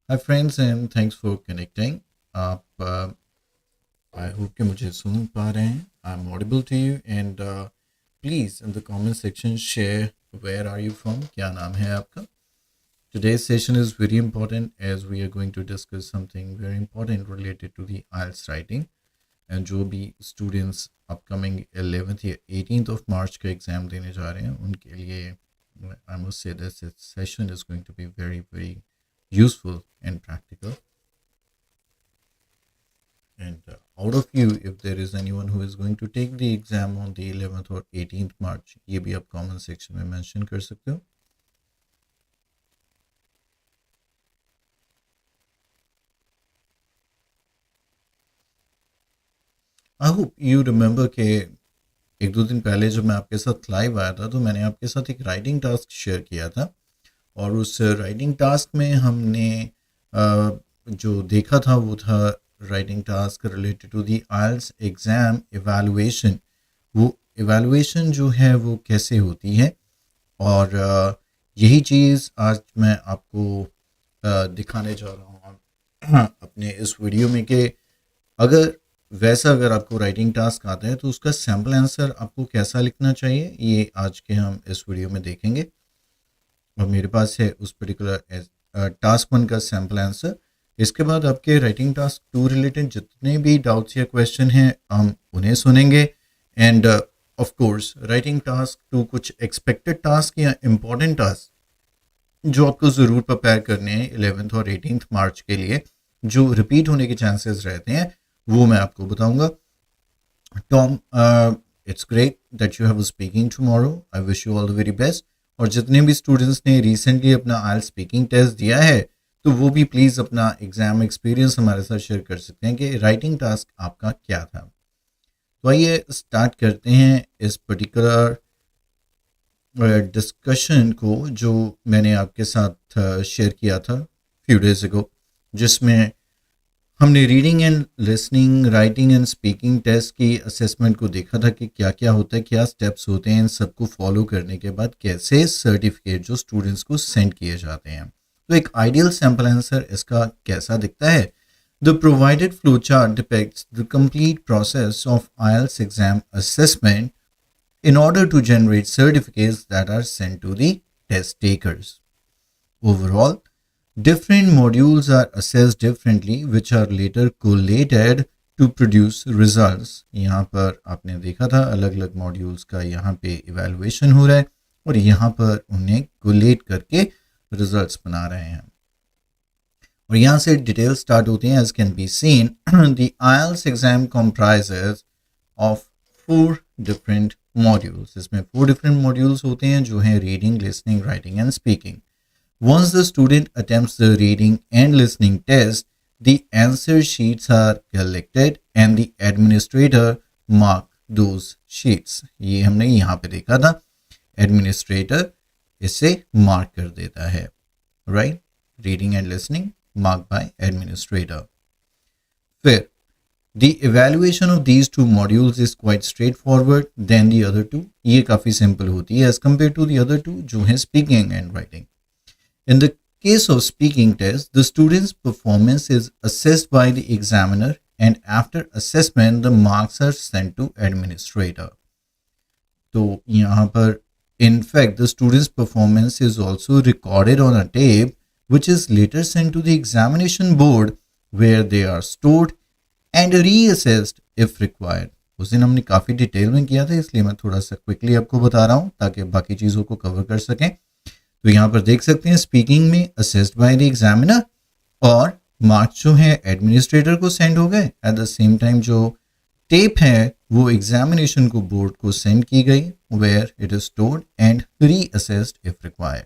Hi friends and thanks for connecting. आप I hope कि मुझे सुन पा रहे हैं. I'm audible to you and please in the comment section share where are you from, क्या नाम है आपका. Today's session is very important as we are going to discuss something very important related to the IELTS writing. And जो भी students upcoming 11th या 18th of March का exam देने जा रहे हैं उनके लिए I must say this session is going to be very useful and practical. And out of you, if there is anyone who is going to take the exam on the 11th or 18th March, ये भी आप comment section में mention कर सकते हो. I hope you remember कि एक दो दिन पहले जब मैं आपके साथ लाइव आया था तो मैंने आपके साथ एक राइटिंग टास्क शेयर किया था और उस राइटिंग टास्क में हमने जो देखा था वो था writing task related to the IELTS exam evaluation. वो एवेलुएशन जो है वो कैसे होती है और यही चीज़ आज मैं आपको दिखाने जा रहा हूँ अपने इस वीडियो में कि अगर आपको राइटिंग टास्क आता है तो उसका सैम्पल आंसर आपको कैसा लिखना चाहिए ये आज के हम इस वीडियो में देखेंगे. और मेरे पास है उस पर्टिकुलर टास्क 1 का सैम्पल आंसर. इसके बाद आपके राइटिंग टास्क 2 रिलेटेड जितने भी डाउट्स या क्वेश्चन हैं हम उन्हें सुनेंगे. End of course writing task 2 कुछ एक्सपेक्टेड टास्क या इम्पॉर्टेंट टास्क जो आपको ज़रूर प्रिपेयर करने हैं 11th और 18th मार्च के लिए जो रिपीट होने के चांसेस रहते हैं वो मैं आपको बताऊंगा. Tom, it's great that you have speaking tomorrow. I wish you all the very best. और जितने भी स्टूडेंट्स ने रिसेंटली अपना आइल्स स्पीकिंग टेस्ट दिया है तो वो भी प्लीज़ अपना एग्ज़ाम एक्सपीरियंस हमारे साथ शेयर कर सकते हैं कि राइटिंग टास्क आपका क्या था. तो आइए स्टार्ट करते हैं इस पर्टिकुलर डिस्कशन को जो मैंने आपके साथ शेयर किया था फ्यू डेज अगो, जिसमें हमने reading and listening, writing and speaking test की असेसमेंट को देखा था कि क्या क्या होता है, क्या स्टेप्स होते हैं. इन सबको फॉलो करने के बाद कैसे सर्टिफिकेट जो स्टूडेंट्स को सेंड किए जाते हैं. तो एक आइडियल सैम्पल आंसर इसका कैसा दिखता है. The provided flow chart depicts the complete process of IELTS exam assessment in order to generate certificates that are sent to the test takers. Overall, different modules are assessed differently which are later collated to produce results. यहाँ पर आपने देखा था अलग अलग modules का यहाँ पे इवेलुएशन हो रहा है और यहाँ पर उन्हें कोलेट करके रिजल्ट्स बना रहे हैं. और यहाँ से डिटेल स्टार्ट होते हैं. as can be seen the IELTS exam comprises of 4 different modules. इसमें 4 different modules होते हैं जो हैं reading, listening, writing and speaking. Once the student attempts the reading and listening test, the answer sheets are collected and the administrator mark those sheets. ये हमने यहाँ पे देखा था. Administrator इसे mark कर देता है. Right? Reading and listening marked by administrator. फिर the evaluation of these 2 modules is quite straightforward than the other 2. ये काफ़ी simple होती है as compared to the other 2 जो हैं speaking and writing. In the case of speaking test, the student's performance is assessed by the examiner and after assessment, the marks are sent to administrator. तो यहाँ पर in fact, the student's performance is also recorded on a tape which is later sent to the examination board where they are stored and reassessed if required. उस दिन हमने काफ़ी detail में किया था इसलिए मैं थोड़ा सा क्विकली आपको बता रहा हूँ ताकि बाकी चीज़ों को कवर कर सकें. तो यहाँ पर देख सकते हैं स्पीकिंग में असेस्ड बाय द एग्जामिनर और मार्क्स जो है एडमिनिस्ट्रेटर को सेंड हो गए. एट द सेम टाइम जो टेप है वो एग्जामिनेशन को बोर्ड को सेंड की गई where it is stored and reassessed if required.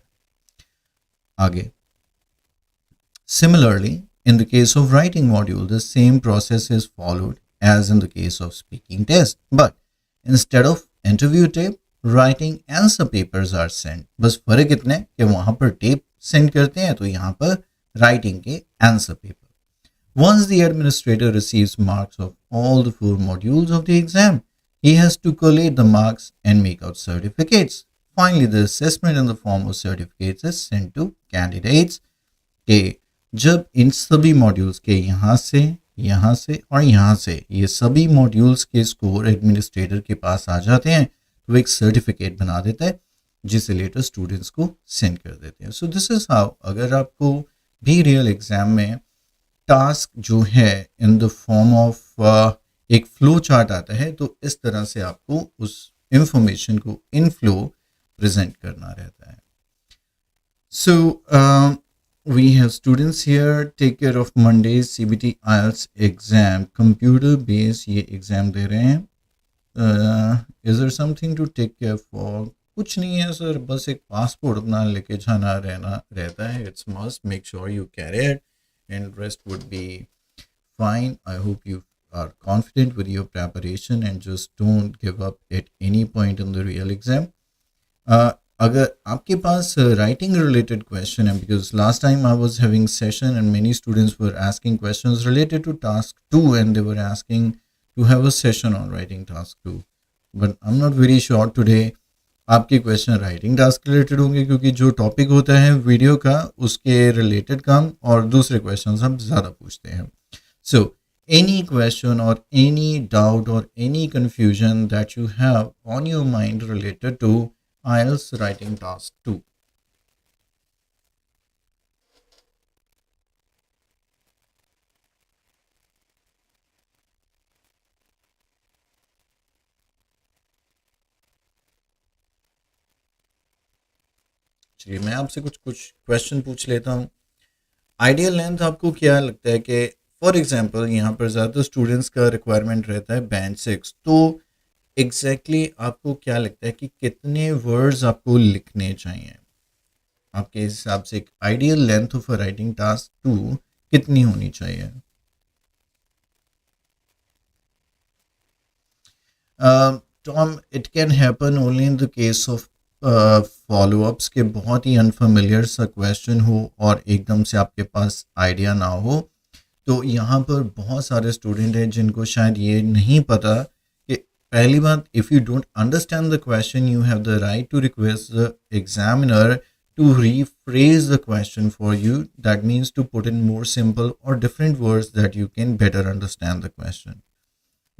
आगे similarly in the case of writing module, the same process is followed as in the case of speaking test. But instead of interview tape, writing answer papers are sent. बस फर्क इतना है कि वहाँ पर tape send करते हैं तो यहाँ पर writing के answer paper. Once the administrator receives marks of all the 4 modules of the exam, he has to collate the marks and make out certificates. Finally, the assessment in the form of certificates is sent to candidates. Okay, जब इन सभी modules के यहाँ से और यहाँ से ये सभी मॉड्यूल्स के स्कोर एडमिनिस्ट्रेटर के पास आ जाते हैं तो एक सर्टिफिकेट बना देता है जिसे लेटर स्टूडेंट्स को सेंड कर देते हैं. सो दिस इज हाउ अगर आपको भी रियल एग्जाम में टास्क जो है इन द फॉर्म ऑफ एक फ्लो चार्ट आता है तो इस तरह से आपको उस इंफॉर्मेशन को इन फ्लो प्रेजेंट करना रहता है. सो we have students here. Take care of Monday's CBT IELTS exam. Computer based ये एग्ज़ाम दे रहे हैं. Is there something to take care for? कुछ नहीं है सर, बस एक पासपोर्ट अपना लेके जाना रहता है. It's must. Make sure you carry it and rest would be fine. I hope you are confident with your preparation and just don't give up at any point in the real exam. अगर आपके पास writing related question है, because last time I was having session and many students were asking questions related to task 2 and they were asking to have a session on writing task 2, but I am not very sure today आपके question writing task related होंगे, क्योंकि जो topic होता है video का उसके related कम और दूसरे क्वेश्चन हम ज़्यादा पूछते हैं. सो any question or any doubt or any confusion that you have on your mind related to IELTS writing task 2. चलिए मैं आपसे कुछ क्वेश्चन पूछ लेता हूँ. आइडियल लेंथ आपको क्या लगता है कि फॉर एग्जांपल यहाँ पर ज़्यादा स्टूडेंट्स का रिक्वायरमेंट रहता है बैंड 6, तो एग्जैक्टली आपको क्या लगता है कि कितने वर्ड्स आपको लिखने चाहिए? आपके हिसाब से एक ideal length of writing task 2 कितनी होनी चाहिए? Tom, it can happen only in the case of follow-ups के बहुत ही अनफेमिलियर सा क्वेश्चन हो और एकदम से आपके पास आइडिया ना हो. तो यहाँ पर बहुत सारे स्टूडेंट हैं जिनको शायद ये नहीं पता कि पहली बात, if you don't understand the question you have the right to request the examiner to rephrase the question for you. That means to put in more simple or different words that you can better understand the question.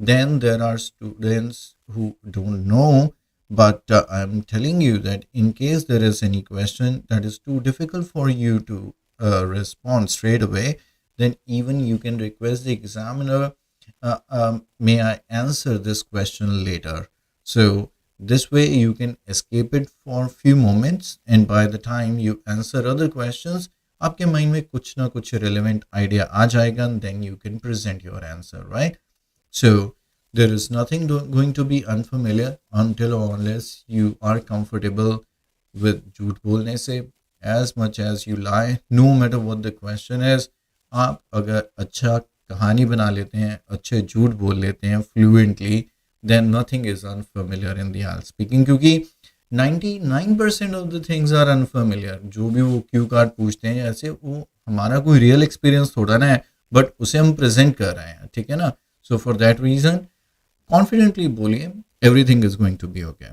Then there are students who don't know, but I'm telling you that in case there is any question that is too difficult for you to respond straight away, then even you can request the examiner, may I answer this question later? So this way you can escape it for a few moments, and by the time you answer other questions आपके mind में कुछ ना कुछ relevant idea आ जाएगा, and then you can present your answer, right? So there is nothing going to be unfamiliar until or unless you are comfortable with झूठ बोलने से. As much as you lie, no matter what the question is, आप अगर अच्छा कहानी बना लेते हैं, अच्छे झूठ बोल लेते हैं fluently, then nothing is unfamiliar in the IELTS speaking, क्योंकि 99% of the things are unfamiliar. जो भी वो क्यू कार्ड पूछते हैं ऐसे वो हमारा कोई रियल एक्सपीरियंस थोड़ा ना है, बट उसे हम प्रेजेंट कर रहे हैं, ठीक है ना. So for that reason confidently बोलिए, everything is going to be okay.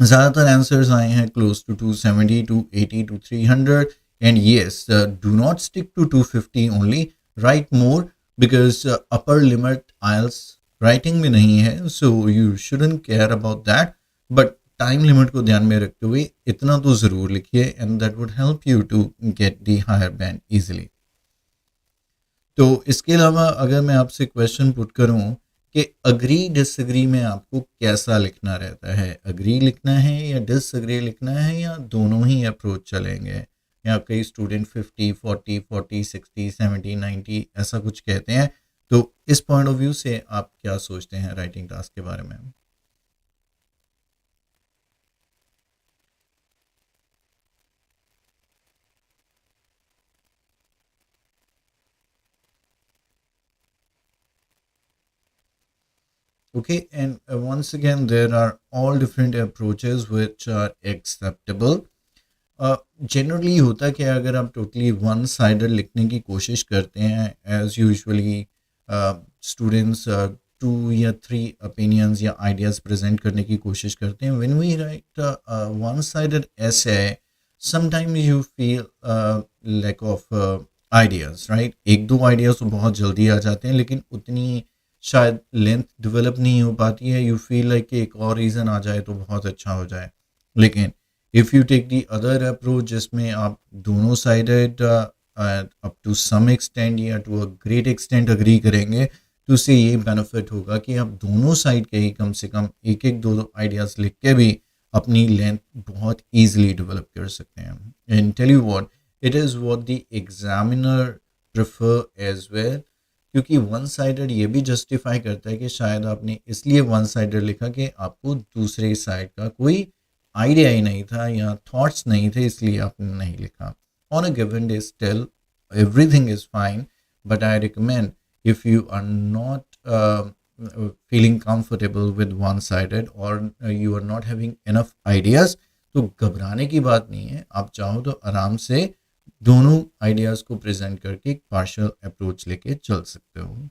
ज़्यादातर आंसर्स आए हैं close to 270, 280 to 300, and yes do not stick to 250 only, right more, because upper limit IELTS writing में नहीं है, so you shouldn't care about that, but time limit को ध्यान में रखते हुए इतना तो ज़रूर लिखिए, and that would help you to get the higher band easily. तो इसके अलावा अगर मैं आपसे क्वेश्चन पुट करूं कि अग्री डिसएग्री में आपको कैसा लिखना रहता है, अग्री लिखना है या डिसएग्री लिखना है, या दोनों ही अप्रोच चलेंगे, या कई स्टूडेंट 50, 40, 40, 60, 70, 90 ऐसा कुछ कहते हैं. तो इस पॉइंट ऑफ व्यू से आप क्या सोचते हैं राइटिंग टास्क के बारे में? Okay, and once again there are all different approaches which are acceptable. Generally होता है कि अगर आप टोटली वन साइडेड लिखने की कोशिश करते हैं, एज यूजुअली स्टूडेंट्स 2 या 3 ओपिनियंस या आइडियाज़ प्रेजेंट करने की कोशिश करते हैं. When we write one sided essay, sometimes you feel lack of ideas, right? एक दो आइडियाज़ तो बहुत जल्दी आ जाते हैं, लेकिन उतनी शायद लेंथ डेवलप नहीं हो पाती है। यू फील लाइक कि एक और रीज़न आ जाए तो बहुत अच्छा हो जाए। लेकिन if you take the other approach, जिसमें आप दोनों sided up to some extend या to a great extent agree करेंगे, तो उससे ये बेनिफिट होगा कि आप दोनों साइड के ही कम से कम एक एक दो दो आइडियाज़ लिख के भी अपनी लेंथ बहुत ईजिली डेवलप कर सकते हैं। And tell you what, it is what the examiner prefer as well, क्योंकि वन साइडेड ये भी जस्टिफाई करता है कि शायद आपने इसलिए वन साइडेड लिखा कि आपको दूसरे साइड का कोई आइडिया ही नहीं था या थॉट्स नहीं थे, इसलिए आपने नहीं लिखा। On a given day still everything is fine, but I recommend if you are not feeling comfortable with one sided, or you are not having enough ideas, तो घबराने की बात नहीं है। आप चाहो तो आराम से दोनों आइडियाज़ को प्रेजेंट करके एक पार्शियल अप्रोच लेके चल सकते हो।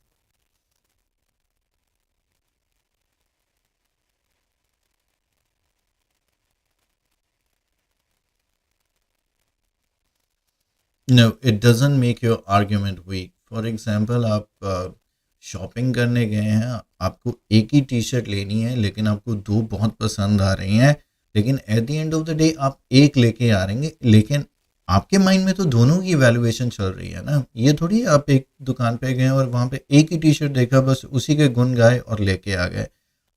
No, it doesn't make your argument weak. For example, आप शॉपिंग करने गए हैं, आपको एक ही टी शर्ट लेनी है, लेकिन आपको दो बहुत पसंद आ रही हैं, लेकिन at the end of the day आप एक लेके आ रहे हैं, लेकिन आपके माइंड में तो दोनों की वैल्यूएशन चल रही है ना। ये थोड़ी आप एक दुकान पे गए और वहाँ पे एक ही टी शर्ट देखा, बस उसी के गुण गाए और लेके आ गए।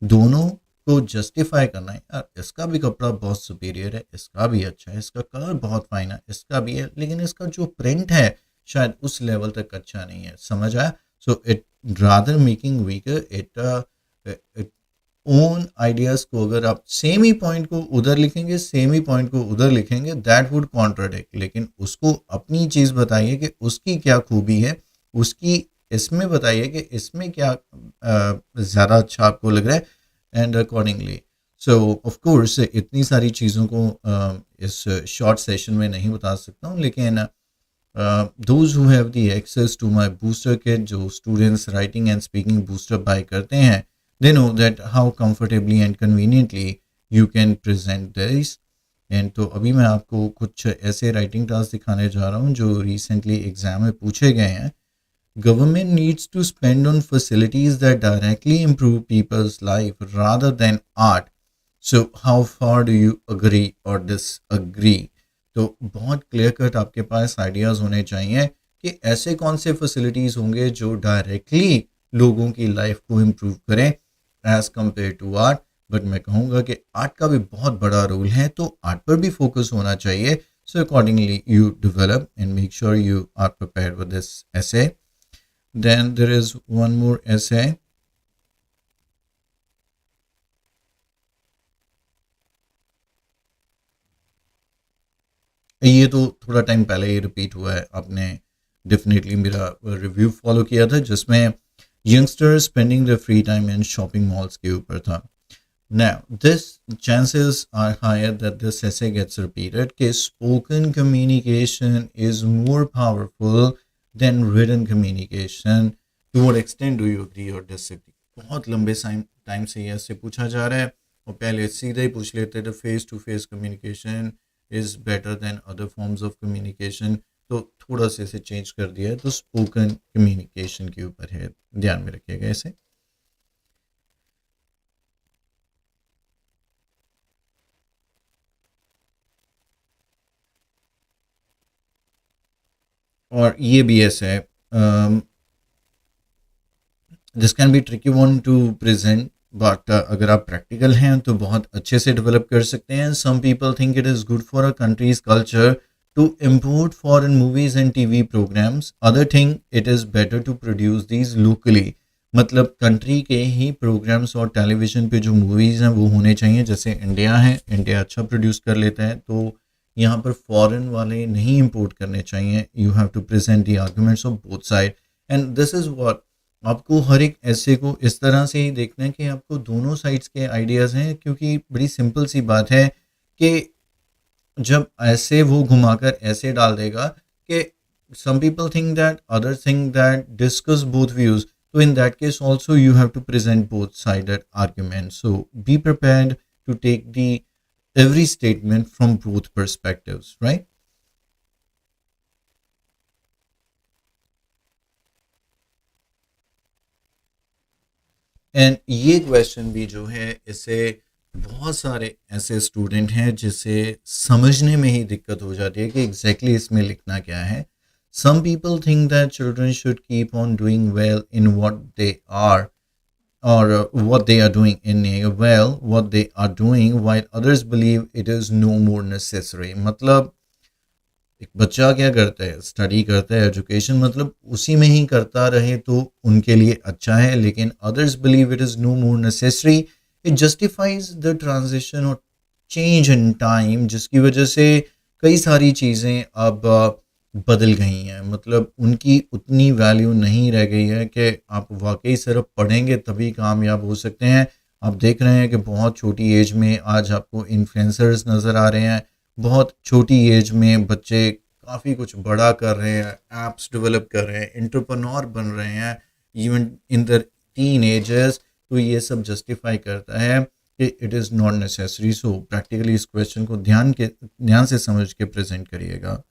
दोनों को जस्टिफाई करना है, यार इसका भी कपड़ा बहुत सुपीरियर है, इसका भी अच्छा है, इसका कलर बहुत फाइन है, इसका भी है, लेकिन इसका जो प्रिंट है शायद उस लेवल तक अच्छा नहीं है। समझ आया? So it rather making weaker it own ideas को, अगर आप सेम ही पॉइंट को उधर लिखेंगे, सेम ही पॉइंट को उधर लिखेंगे, दैट वुड कॉन्ट्राडिक्ट। लेकिन उसको अपनी चीज बताइए कि उसकी क्या खूबी है, उसकी इसमें बताइए कि इसमें क्या ज्यादा अच्छा आपको लग रहा है, and accordingly. So of course इतनी सारी चीज़ों को इस शॉर्ट सेशन में नहीं बता सकता हूँ, लेकिन those who have the access to my booster kit, जो students writing and speaking booster buy करते हैं, they know that how comfortably and conveniently you can present this. And तो अभी मैं आपको कुछ ऐसे राइटिंग टास्क दिखाने जा रहा हूँ जो रिसेंटली एग्जाम में पूछे गए हैं। Government needs to spend on facilities that directly improve people's life rather than art. So how far do you agree or disagree? तो बहुत क्लियर कट आपके पास आइडियाज़ होने चाहिए कि ऐसे कौन से फैसिलिटीज़ होंगे जो डायरेक्टली लोगों की लाइफ को इम्प्रूव करें as compared to art. But मैं कहूँगा कि आर्ट का भी बहुत बड़ा रोल है, तो आर्ट पर भी फोकस होना चाहिए। So accordingly you develop and make sure you are prepared with this essay. Then there is one more essay. ये तो थोड़ा टाइम पहले ही रिपीट हुआ है, आपने डेफिनेटली मेरा रिव्यू फॉलो किया था जिसमें youngster spending the free time in shopping malls के ऊपर था। Now, this chances are higher that this essay gets repeated कि spoken communication is more powerful than written communication. To what extent do you agree or disagree? बहुत लंबे time से ये ऐसे पूछा जा रहा है, और पहले सीधे ही पूछ लेते थे face to face communication is better than other forms of communication. तो थोड़ा सा इसे चेंज कर दिया है, तो स्पोकन कम्युनिकेशन के ऊपर है, ध्यान में रखिएगा इसे। और ये भी ऐसा है, this can be tricky one two present, but अगर आप प्रैक्टिकल हैं तो बहुत अच्छे से डेवलप कर सकते हैं। Some people think it is good for a country's culture to import foreign movies and TV programmes, other think it is better to produce these locally. मतलब कंट्री के ही प्रोग्राम्स और टेलीविज़न पे जो मूवीज़ हैं वो होने चाहिए। जैसे इंडिया है, इंडिया अच्छा प्रोड्यूस कर लेता है, तो यहाँ पर फॉरेन वाले नहीं इंपोर्ट करने चाहिए। You have to present the arguments of both side, and this is what आपको हर एक ऐसे को इस तरह से ही देखना है कि आपको दोनों साइड्स के आइडियाज़ हैं। क्योंकि बड़ी सिंपल सी बात है कि जब ऐसे वो घुमाकर ऐसे डाल देगा कि some people think that, others think that, discuss both views. So in that case also you have to present both sided arguments. So be prepared to take the every statement from both perspectives, right? And ये question भी जो है इसे बहुत सारे ऐसे student हैं जिसे समझने में ही दिक्कत हो जाती है कि एग्जैक्टली इसमें लिखना क्या है. Some people think that children should keep on doing well in what they are or what they are doing in what they are doing, while others believe it is no more necessary. मतलब एक बच्चा क्या करता है, study करता है, education मतलब उसी में ही करता रहे तो उनके लिए अच्छा है, लेकिन others believe it is no more necessary. It justifies the transition और चेंज इन टाइम, जिसकी वजह से कई सारी चीज़ें अब बदल गई हैं. मतलब उनकी उतनी वैल्यू नहीं रह गई है कि आप वाकई सिर्फ पढ़ेंगे तभी कामयाब हो सकते हैं. आप देख रहे हैं कि बहुत छोटी एज में आज आपको इन्फ्लुएंसर्स नज़र आ रहे हैं. बहुत छोटी एज में बच्चे काफ़ी कुछ बड़ा कर रहे हैं, एप्स डेवलप कर रहे हैं, एंटरप्रेन्योर बन रहे हैं even in the tin agers. तो ये सब जस्टिफाई करता है कि it is not necessary. So practically इस क्वेश्चन को ध्यान से समझ के प्रेजेंट करिएगा.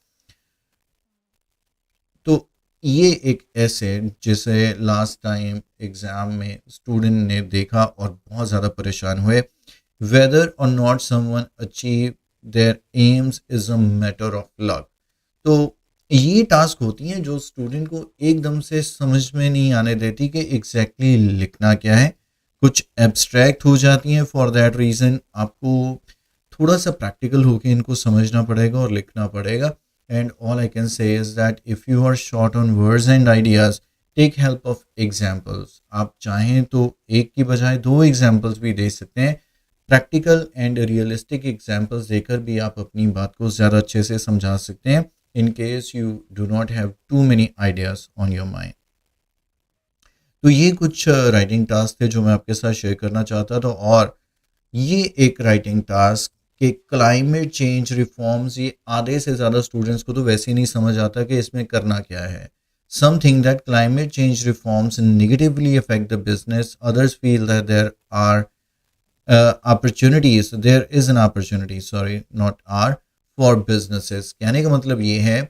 तो ये एक ऐसे जिसे लास्ट टाइम एग्ज़ाम में स्टूडेंट ने देखा और बहुत ज़्यादा परेशान हुए. वेदर और not someone achieve their AIIMS is a matter of luck. तो ये टास्क होती हैं जो स्टूडेंट को एकदम से समझ में नहीं आने देती कि एग्जैक्टली लिखना क्या है. कुछ एब्स्ट्रैक्ट हो जाती हैं. फॉर दैट रीज़न आपको थोड़ा सा प्रैक्टिकल होकर इनको समझना पड़ेगा और लिखना पड़ेगा. And all I can say is that if you are short on words and ideas, take help of examples. आप चाहें तो एक की बजाय 2 एग्जाम्पल्स भी दे सकते हैं. प्रैक्टिकल एंड रियलिस्टिक एग्जाम्पल्स देकर भी आप अपनी बात को ज़्यादा अच्छे से समझा सकते हैं in case you do not have too many ideas on your mind. तो ये कुछ राइटिंग टास्क थे जो मैं आपके साथ शेयर करना चाहता था. और ये एक राइटिंग टास्क कि क्लाइमेट चेंज रिफॉर्म्स, ये आधे से ज़्यादा स्टूडेंट्स को तो वैसे ही नहीं समझ आता कि इसमें करना क्या है. Some think that climate change reforms negatively affect the business, others feel that there are opportunities, there is an opportunity, sorry not are, for businesses. कहने का मतलब ये है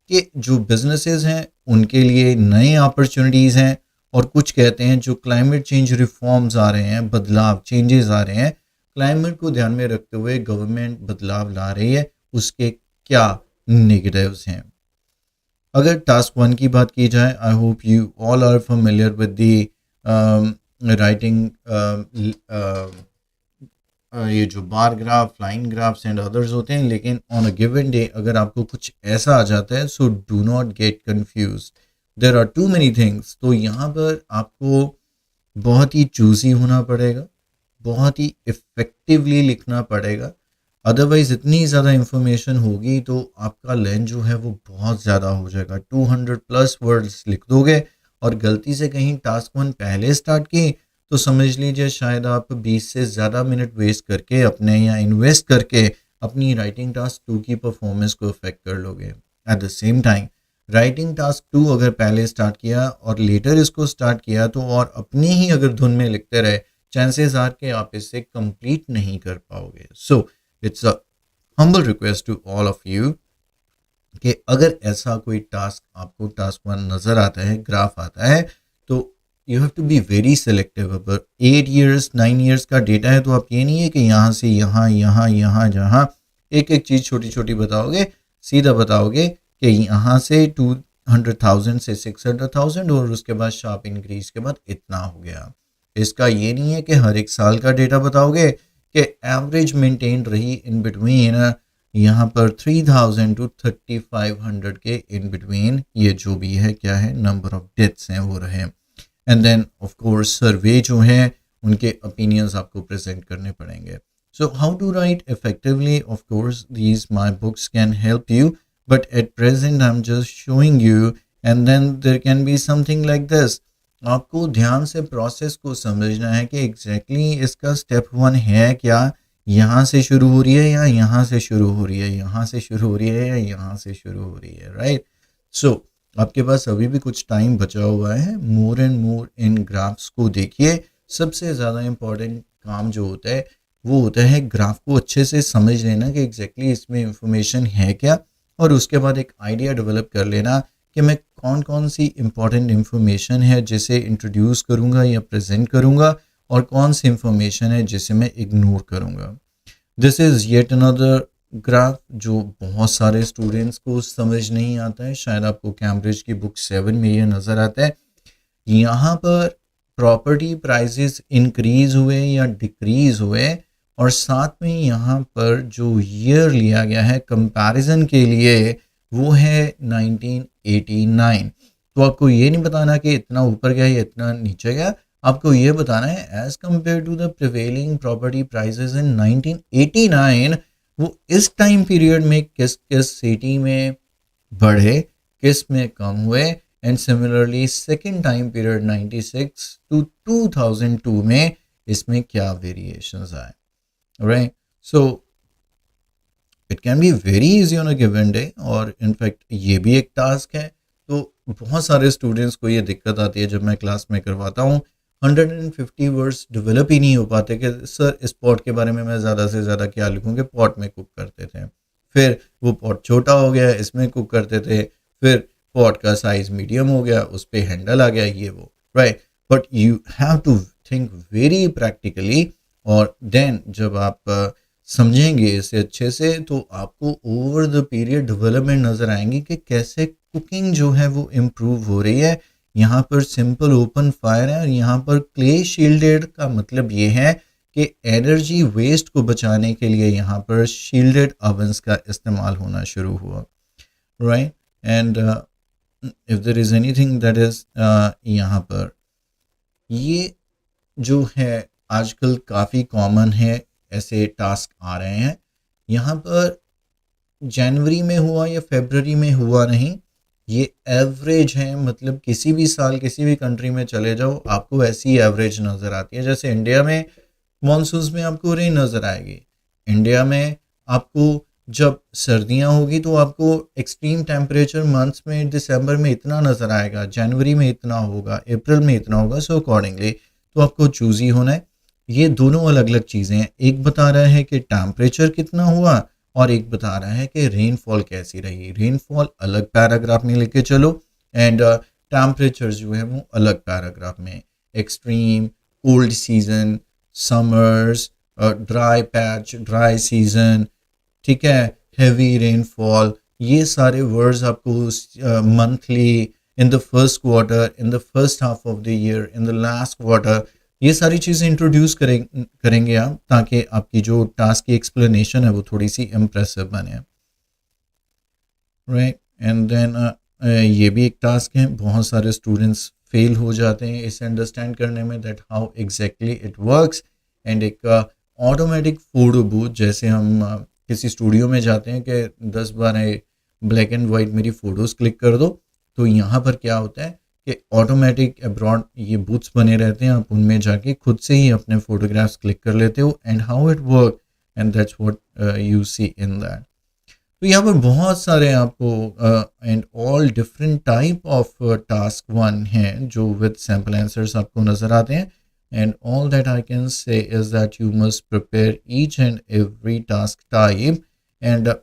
कि जो बिजनेसेस हैं उनके लिए नए अपॉर्चुनिटीज़ हैं. और कुछ कहते हैं जो क्लाइमेट चेंज रिफॉर्म्स आ रहे हैं, बदलाव, चेंजेस आ रहे हैं, क्लाइमेट को ध्यान में रखते हुए गवर्नमेंट बदलाव ला रही है, उसके क्या नेगेटिव्स हैं. अगर टास्क 1 की बात की जाए, I hope you all are familiar with the writing ये जो bar graph, flying graphs and others होते हैं. लेकिन ऑन अ गिवन डे अगर आपको कुछ ऐसा आ जाता है, so do not get confuse, there are too many things. तो यहाँ पर आपको बहुत ही चूजी होना पड़ेगा, बहुत ही इफ़ेक्टिवली लिखना पड़ेगा. अदरवाइज़ इतनी ज़्यादा इन्फॉर्मेशन होगी तो आपका लेंथ जो है वो बहुत ज़्यादा हो जाएगा. 200+ वर्ड्स लिख दोगे और गलती से कहीं टास्क 1 पहले स्टार्ट की तो समझ लीजिए शायद आप 20 से ज़्यादा मिनट वेस्ट करके अपने या इन्वेस्ट करके अपनी राइटिंग टास्क 2 की परफॉर्मेंस को अफेक्ट कर लोगे. Eight the same time writing task 2 अगर पहले स्टार्ट किया और लेटर इसको स्टार्ट किया तो और अपनी ही अगर धुन में लिखते रहे, चांसेस आर कि आप इसे कंप्लीट नहीं कर पाओगे. So it's a humble request to all of you कि अगर ऐसा कोई टास्क आपको टास्क 1 नज़र आता है, ग्राफ आता है, तो you have to be very selective. अगर 8 ईयर्स 9 ईयर्स का डेटा है तो आप ये नहीं है कि यहाँ से यहाँ यहाँ यहाँ जहाँ एक एक चीज़ छोटी छोटी बताओगे, सीधा बताओगे कि यहाँ से 200,000 से 600,000 और उसके बाद शार्प इंक्रीज के बाद इतना हो गया. इसका ये नहीं है कि हर एक साल का डेटा बताओगे कि एवरेज मेंटेन रही इन बिटवीन यहाँ पर 3,000 to 3,500 के इन बिटवीन, ये जो भी है क्या है, नंबर ऑफ डेथ्स हैं वो रहे. And then of course survey जो है उनके ओपिनियंस आपको प्रेजेंट करने पड़ेंगे. So how to write effectively, of course these my books can help you, but at present I am just showing you. And then there can be something like this. आपको ध्यान से process को समझना है कि exactly इसका step 1 है क्या, यहाँ से शुरू हो रही है या यहाँ से शुरू हो रही है, यहाँ से शुरू हो रही है या यहाँ से शुरू हो रही है, राइट. सो आपके पास अभी भी कुछ टाइम बचा हुआ है. More and more in graphs को देखिए. सबसे ज़्यादा इम्पॉर्टेंट काम जो होता है वो होता है ग्राफ को अच्छे से समझ लेना कि एग्जैक्टली इसमें इंफॉर्मेशन है क्या, और उसके बाद एक आइडिया डेवलप कर लेना कि मैं कौन कौन सी इम्पॉर्टेंट इन्फॉर्मेशन है जिसे इंट्रोड्यूस करूँगा या प्रेजेंट करूँगा और कौन सी इंफॉर्मेशन है जिसे मैं इग्नोर करूँगा। This is yet another graph जो बहुत सारे स्टूडेंट्स को समझ नहीं आता है। शायद आपको कैम्ब्रिज की बुक 7 में ये नज़र आता है। यहाँ पर प्रॉपर्टी प्राइसेस इंक्रीज हुए या डिक्रीज हुए, और साथ में यहाँ पर जो ईयर लिया गया है कंपैरिजन के लिए वो है 1989। तो आपको ये नहीं बताना कि इतना ऊपर गया या इतना नीचे गया, आपको ये बताना है as compare to the prevailing property prices in 1989 वो इस टाइम पीरियड में किस किस सिटी में बढ़े, किस में कम हुए, and similarly second time period 96 to 2002 में इसमें क्या वेरिएशंस आए। Right, so it can be very easy on a given day, और इनफैक्ट ये भी एक टास्क है। तो बहुत सारे स्टूडेंट्स को ये दिक्कत आती है जब मैं क्लास में करवाता हूँ, 150 वर्ड्स डेवलप ही नहीं हो पाते कि सर इस पॉट के बारे में मैं ज़्यादा से ज़्यादा क्या लिखूँ कि पॉट में कुक करते थे, फिर वो पॉट छोटा हो गया इसमें कुक करते थे, फिर पॉट का साइज मीडियम हो गया उस पर हैंडल आ गया, ये वो। Right, but you have to think very practically, और देन जब आप समझेंगे इसे अच्छे से तो आपको ओवर द पीरियड डेवलपमेंट नज़र आएंगी कि कैसे कुकिंग जो है वो इम्प्रूव हो रही है। यहाँ पर सिंपल ओपन फायर है, और यहाँ पर क्ले शील्डेड का मतलब ये है कि एनर्जी वेस्ट को बचाने के लिए यहाँ पर शील्डेड ovens का इस्तेमाल होना शुरू हुआ। Right, and if there is anything that is यहाँ पर ये जो है आजकल काफ़ी कॉमन है, ऐसे टास्क आ रहे हैं। यहाँ पर जनवरी में हुआ या फरवरी में हुआ नहीं, ये एवरेज है, मतलब किसी भी साल किसी भी कंट्री में चले जाओ आपको ऐसी एवरेज नज़र आती है। जैसे इंडिया में मानसून में आपको रेन नज़र आएगी, इंडिया में आपको जब सर्दियाँ होगी तो आपको एक्सट्रीम टेम्परेचर मंथ्स में दिसंबर में इतना नज़र आएगा, जनवरी में इतना होगा, अप्रैल में इतना होगा। सो अकॉर्डिंगली तो आपको चूज ही होना है। ये दोनों अलग अलग चीज़ें हैं, एक बता रहा है कि टेम्परेचर कितना हुआ और एक बता रहा है कि रेनफॉल कैसी रही। रेनफॉल अलग पैराग्राफ में लेके चलो, एंड टेम्परेचर जो है वो अलग पैराग्राफ में। Extreme, cold season, summers, dry patch, dry season, ठीक है, हैवी रेनफॉल, ये सारे वर्ड्स आपको monthly, in the first quarter, in the first half of the year, in the last quarter, ये सारी चीज़ें इंट्रोड्यूस करेंगे आप, ताकि आपकी जो टास्क की एक्सप्लेनेशन है वो थोड़ी सी इम्प्रेसिव बने। राइट, एंड देन ये भी एक टास्क है, बहुत सारे स्टूडेंट्स फेल हो जाते हैं इसे अंडरस्टैंड करने में that how exactly it works. And एक ऑटोमेटिक फोटो बूथ, जैसे हम किसी स्टूडियो में जाते हैं कि 10-12 ब्लैक एंड वाइट मेरी फ़ोटोज़ क्लिक कर दो, तो यहाँ पर क्या होता है कि ऑटोमेटिक अब्रॉड ये बूथ्स बने रहते हैं, आप उनमें जाके खुद से ही अपने फ़ोटोग्राफ्स क्लिक कर लेते हो, and how it work, and that's what you see in that. तो यहाँ पर बहुत सारे आपको and all different type of task one हैं जो विद सैम्पल आंसर्स आपको नज़र आते हैं। And all that I can say is that you must prepare each and every task type. And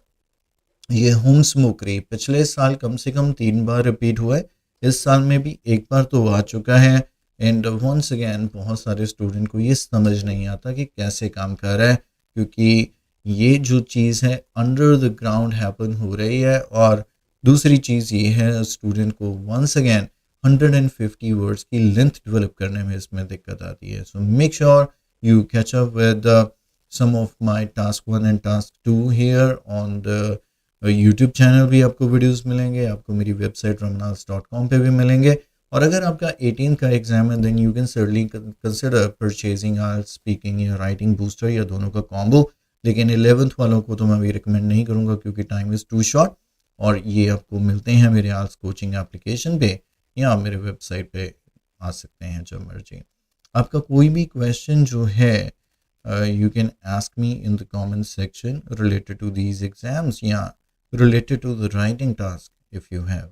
ये होम स्मोकरी पिछले साल कम से कम 3 बार रिपीट हुआ है, इस साल में भी एक बार तो आ चुका है। एंड वंस अगेन बहुत सारे स्टूडेंट को ये समझ नहीं आता कि कैसे काम कर रहा है, क्योंकि ये जो चीज़ है अंडर द ग्राउंड हैपन हो रही है। और दूसरी चीज़ ये है स्टूडेंट को वंस अगेन 150 वर्ड्स की लेंथ डेवलप करने में इसमें दिक्कत आती है। So make sure you catch up with some of my task 1 and task 2 here on the YouTube channel भी आपको वीडियोस मिलेंगे, आपको मेरी वेबसाइट ramanals.com पे भी मिलेंगे। और अगर आपका 18 का एग्जाम है then you can certainly consider purchasing our speaking या राइटिंग बूस्टर या दोनों का कॉम्बो। लेकिन 11th वालों को तो मैं भी रिकमेंड नहीं करूँगा क्योंकि टाइम इज़ टू शॉर्ट, और ये आपको मिलते हैं मेरे आल्स कोचिंग एप्लीकेशन पे या आप मेरे वेबसाइट पे आ सकते हैं जब मर्जी। आपका कोई भी क्वेश्चन जो है you can ask me in the comment section related to these exams, yeah, related to the writing task if you have.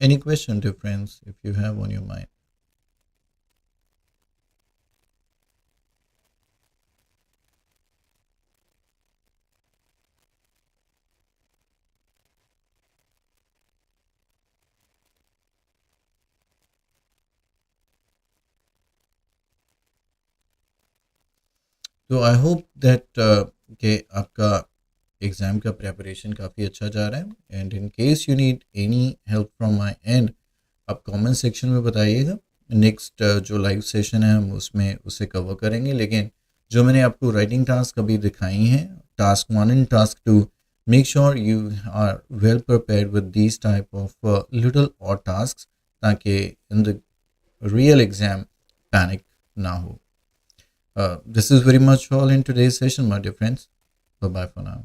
Any question, dear friends, if you have on your mind? तो I hope that कि आपका exam का preparation काफ़ी अच्छा जा रहा है, and in case you need any help from my and आप कमेंट सेक्शन में बताइएगा। नेक्स्ट जो लाइव सेशन है हम उसमें उसे कवर करेंगे, लेकिन जो मैंने आपको राइटिंग टास्क अभी दिखाई हैं, task 1 and task 2, make sure you are well prepared with these type of little और टास्क, ताकि in the real exam panic ना हो. This is very much all in today's session, my dear friends. Bye bye for now.